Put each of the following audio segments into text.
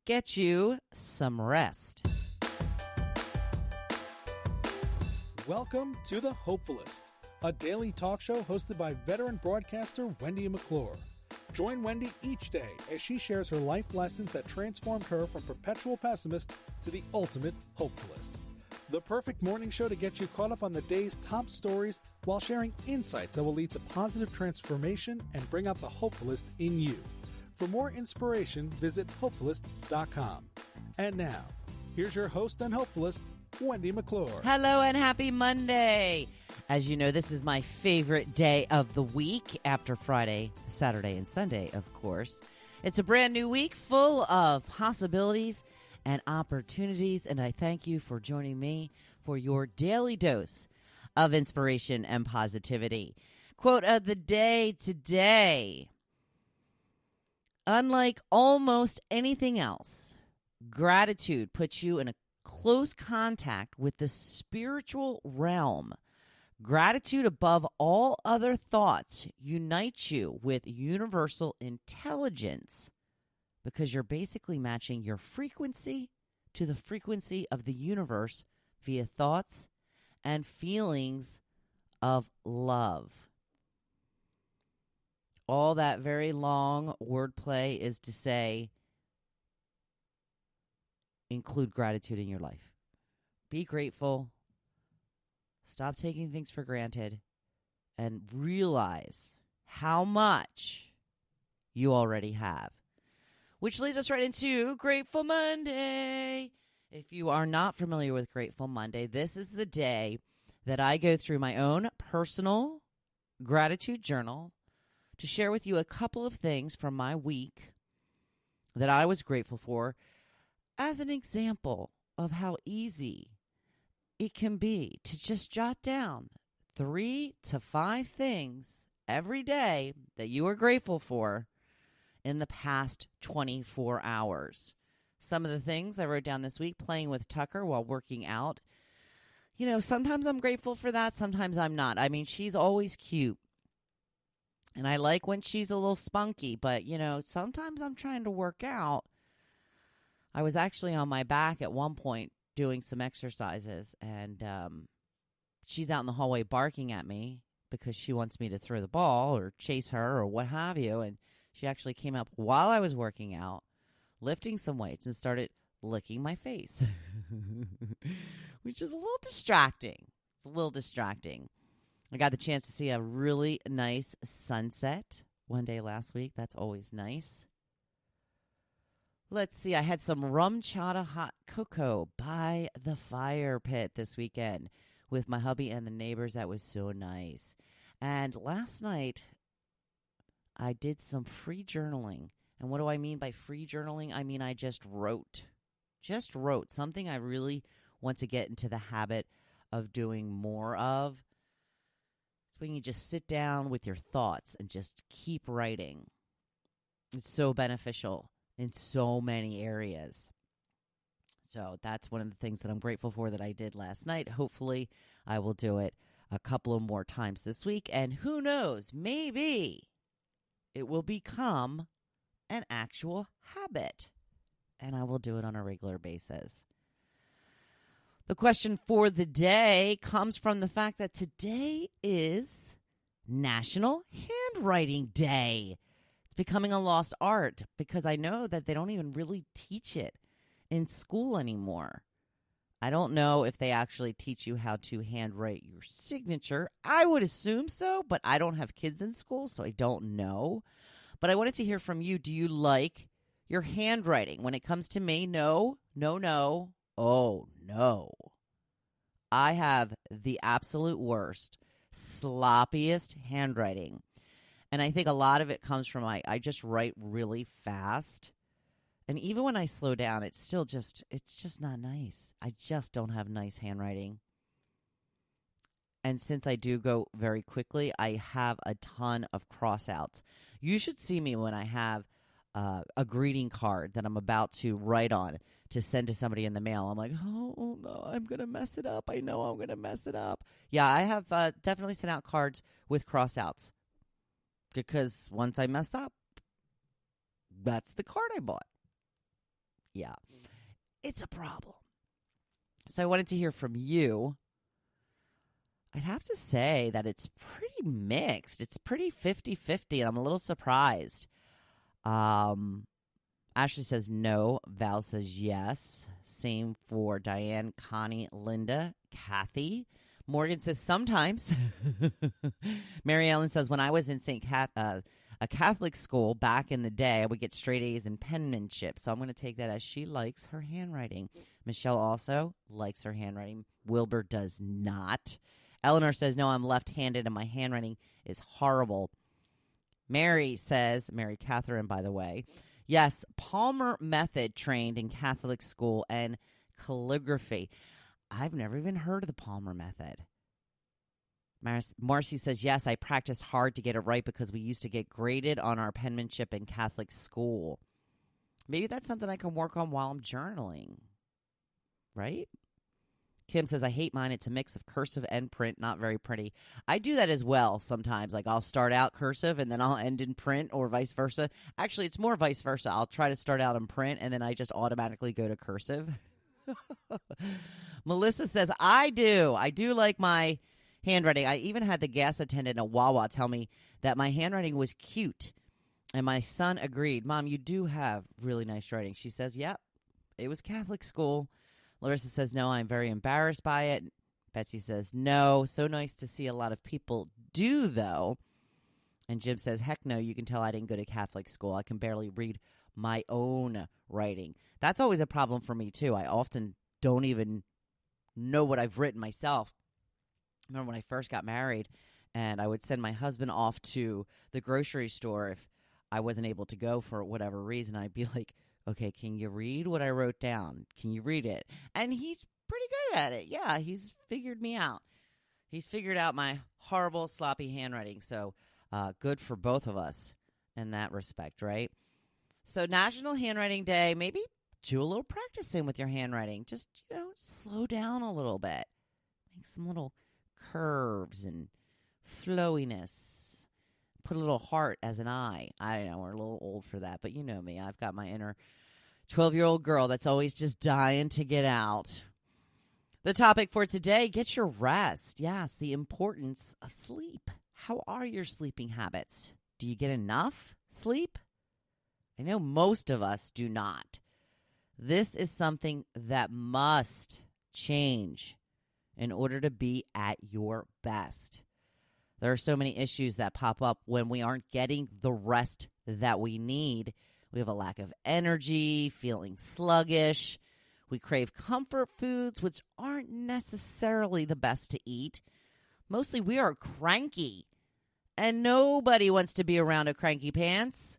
get you some rest. Welcome to the Hopefulist, a daily talk show hosted by veteran broadcaster Wendy McClure. Join Wendy each day as she shares her life lessons that transformed her from perpetual pessimist to the ultimate hopefulist. The perfect morning show to get you caught up on the day's top stories while sharing insights that will lead to positive transformation and bring out the hopefulist in you. For more inspiration, visit Hopefulist.com. And now, here's your host and hopefulist, Wendy McClure. Hello and happy Monday. As you know, this is my favorite day of the week after Friday, Saturday, and Sunday, of course. It's a brand new week full of possibilities and opportunities, and I thank you for joining me for your daily dose of inspiration and positivity. Quote of the day today: unlike almost anything else, gratitude puts you in a close contact with the spiritual realm. Gratitude above all other thoughts unites you with universal intelligence because you're basically matching your frequency to the frequency of the universe via thoughts and feelings of love. All that very long wordplay is to say, include gratitude in your life. Be grateful. Stop taking things for granted and realize how much you already have. Which leads us right into Grateful Monday. If you are not familiar with Grateful Monday, this is the day that I go through my own personal gratitude journal to share with you a couple of things from my week that I was grateful for as an example of how easy it can be to just jot down 3 to 5 things every day that you are grateful for in the past 24 hours. Some of the things I wrote down this week: playing with Tucker while working out. You know, sometimes I'm grateful for that, sometimes I'm not. I mean, she's always cute. And I like when she's a little spunky, but, you know, sometimes I'm trying to work out. I was actually on my back at one point doing some exercises, and she's out in the hallway barking at me because she wants me to throw the ball or chase her or what have you. And she actually came up while I was working out, lifting some weights, and started licking my face, which is a little distracting. It's a little distracting. I got the chance to see a really nice sunset one day last week. That's always nice. Let's see. I had some rum chata hot cocoa by the fire pit this weekend with my hubby and the neighbors. That was so nice. And last night, I did some free journaling. And what do I mean by free journaling? I mean, I just wrote something I really want to get into the habit of doing more of. It's when you just sit down with your thoughts and just keep writing. It's so beneficial in so many areas. So that's one of the things that I'm grateful for that I did last night. Hopefully, I will do it a couple of more times this week. And who knows, maybe it will become an actual habit. And I will do it on a regular basis. The question for the day comes from the fact that today is National Handwriting Day. Becoming a lost art because I know that they don't even really teach it in school anymore. I don't know if they actually teach you how to handwrite your signature. I would assume so, but I don't have kids in school, so I don't know. But I wanted to hear from you. Do you like your handwriting? When it comes to me, no. Oh, no. I have the absolute worst, sloppiest handwriting. And I think a lot of it comes from I just write really fast. And even when I slow down, it's just not nice. I just don't have nice handwriting. And since I do go very quickly, I have a ton of crossouts. You should see me when I have a greeting card that I'm about to write on to send to somebody in the mail. I'm like, oh no, I'm going to mess it up. I know I'm going to mess it up. Yeah, I have definitely sent out cards with crossouts. Because once I mess up, that's the card I bought. Yeah, it's a problem. So I wanted to hear from you. I'd have to say that it's pretty mixed. It's pretty 50-50, and I'm a little surprised. Ashley says no. Val says yes. Same for Diane, Connie, Linda, Kathy. Morgan says sometimes. Mary Ellen says, when I was in a Catholic school back in the day, I would get straight A's in penmanship. So I'm going to take that as she likes her handwriting. Michelle also likes her handwriting. Wilbur does not. Eleanor says, no, I'm left-handed and my handwriting is horrible. Mary says, Mary Catherine, by the way, yes, Palmer method trained in Catholic school and calligraphy. I've never even heard of the Palmer method. Marcy says, yes, I practiced hard to get it right because we used to get graded on our penmanship in Catholic school. Maybe that's something I can work on while I'm journaling. Right? Kim says, I hate mine. It's a mix of cursive and print. Not very pretty. I do that as well sometimes. Like I'll start out cursive and then I'll end in print or vice versa. Actually, it's more vice versa. I'll try to start out in print and then I just automatically go to cursive. Melissa says, I do like my handwriting. I even had the gas attendant at Wawa tell me that my handwriting was cute. And my son agreed. Mom, you do have really nice writing. She says, yep, it was Catholic school. Larissa says, no, I'm very embarrassed by it. Betsy says, no. So nice to see a lot of people do, though. And Jim says, heck no, you can tell I didn't go to Catholic school. I can barely read my own writing. That's always a problem for me, too. I often don't even know what I've written myself. I remember when I first got married, and I would send my husband off to the grocery store if I wasn't able to go for whatever reason. I'd be like, okay, can you read what I wrote down? Can you read it? And he's pretty good at it. Yeah, he's figured me out. He's figured out my horrible, sloppy handwriting. So good for both of us in that respect, right? So National Handwriting Day, maybe do a little practicing with your handwriting. Just, slow down a little bit. Make some little curves and flowiness. Put a little heart as an eye. I don't know, we're a little old for that, but you know me. I've got my inner 12-year-old girl that's always just dying to get out. The topic for today, get your rest. Yes, the importance of sleep. How are your sleeping habits? Do you get enough sleep? I know most of us do not. This is something that must change in order to be at your best. There are so many issues that pop up when we aren't getting the rest that we need. We have a lack of energy, feeling sluggish. We crave comfort foods, which aren't necessarily the best to eat. Mostly we are cranky, and nobody wants to be around a cranky pants.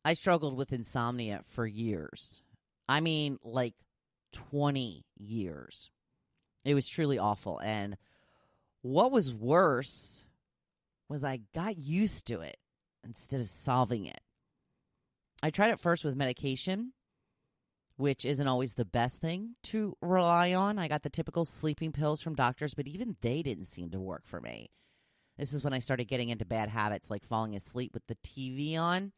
I struggled with insomnia for years. I mean, like 20 years. It was truly awful, and what was worse was I got used to it instead of solving it. I tried it first with medication, which isn't always the best thing to rely on. I got the typical sleeping pills from doctors, but even they didn't seem to work for me. This is when I started getting into bad habits like falling asleep with the TV on.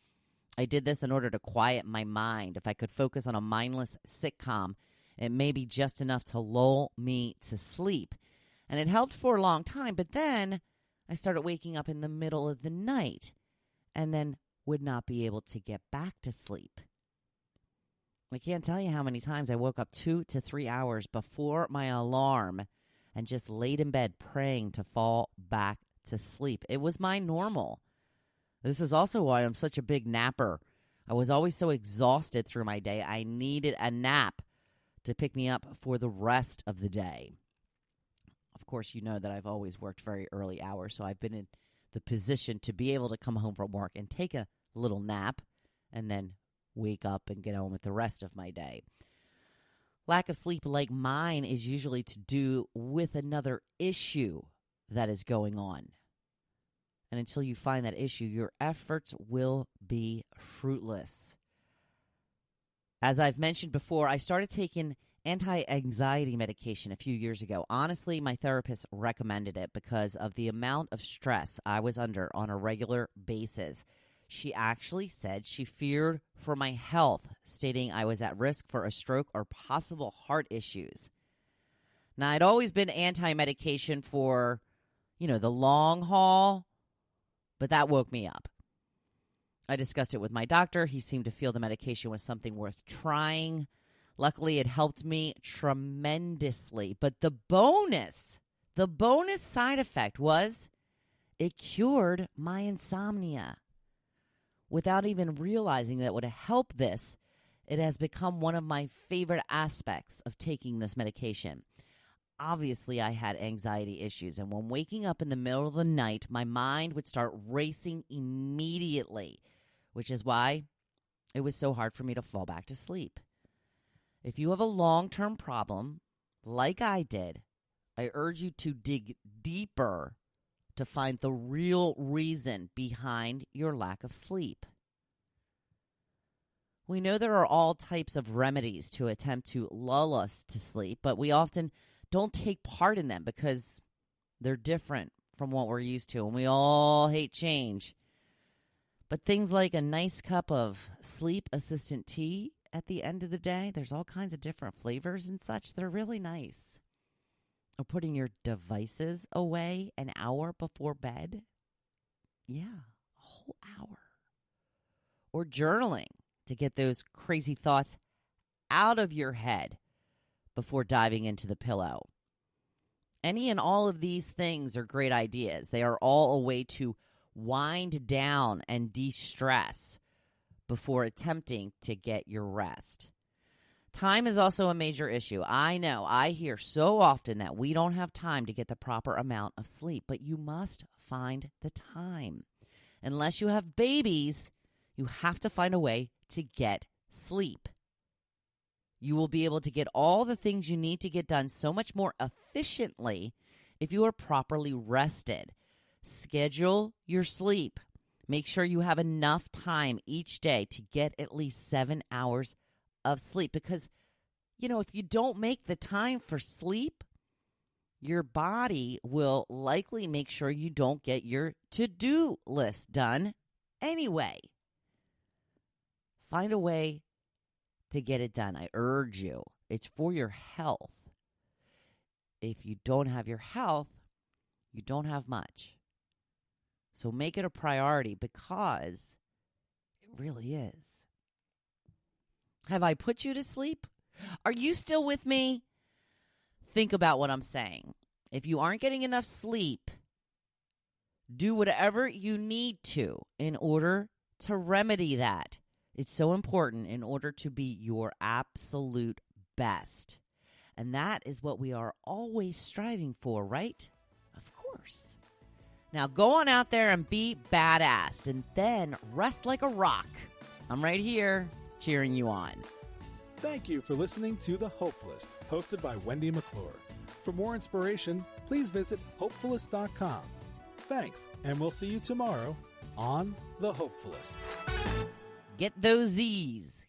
I did this in order to quiet my mind. If I could focus on a mindless sitcom, it may be just enough to lull me to sleep. And it helped for a long time, but then I started waking up in the middle of the night and then would not be able to get back to sleep. I can't tell you how many times I woke up 2 to 3 hours before my alarm and just laid in bed praying to fall back to sleep. It was my normal. This is also why I'm such a big napper. I was always so exhausted through my day. I needed a nap to pick me up for the rest of the day. Of course, you know that I've always worked very early hours, so I've been in the position to be able to come home from work and take a little nap and then wake up and get on with the rest of my day. Lack of sleep like mine is usually to do with another issue that is going on. And until you find that issue, your efforts will be fruitless. As I've mentioned before, I started taking anti-anxiety medication a few years ago. Honestly, my therapist recommended it because of the amount of stress I was under on a regular basis. She actually said she feared for my health, stating I was at risk for a stroke or possible heart issues. Now, I'd always been anti-medication for, the long haul, but that woke me up. I discussed it with my doctor. He seemed to feel the medication was something worth trying. Luckily, it helped me tremendously. But the bonus side effect was it cured my insomnia. Without even realizing that it would help this, it has become one of my favorite aspects of taking this medication. Obviously, I had anxiety issues, and when waking up in the middle of the night, my mind would start racing immediately, which is why it was so hard for me to fall back to sleep. If you have a long-term problem, like I did, I urge you to dig deeper to find the real reason behind your lack of sleep. We know there are all types of remedies to attempt to lull us to sleep, but we often don't take part in them because they're different from what we're used to, and we all hate change. But things like a nice cup of sleep-assistant tea at the end of the day, there's all kinds of different flavors and such. They're really nice. Or putting your devices away an hour before bed. Yeah, a whole hour. Or journaling to get those crazy thoughts out of your head before diving into the pillow. Any and all of these things are great ideas. They are all a way to wind down and de-stress before attempting to get your rest. Time is also a major issue. I know, I hear so often that we don't have time to get the proper amount of sleep, but you must find the time. Unless you have babies, you have to find a way to get sleep. You will be able to get all the things you need to get done so much more efficiently if you are properly rested. Schedule your sleep. Make sure you have enough time each day to get at least 7 hours of sleep. Because, if you don't make the time for sleep, your body will likely make sure you don't get your to-do list done anyway. Find a way to get it done. I urge you. It's for your health. If you don't have your health, you don't have much. So make it a priority because it really is. Have I put you to sleep? Are you still with me? Think about what I'm saying. If you aren't getting enough sleep, do whatever you need to in order to remedy that. It's so important in order to be your absolute best. And that is what we are always striving for, right? Of course. Now go on out there and be badass and then rest like a rock. I'm right here cheering you on. Thank you for listening to The Hopefulist, hosted by Wendy McClure. For more inspiration, please visit Hopefulist.com. Thanks, and we'll see you tomorrow on The Hopefulist. Get those Z's.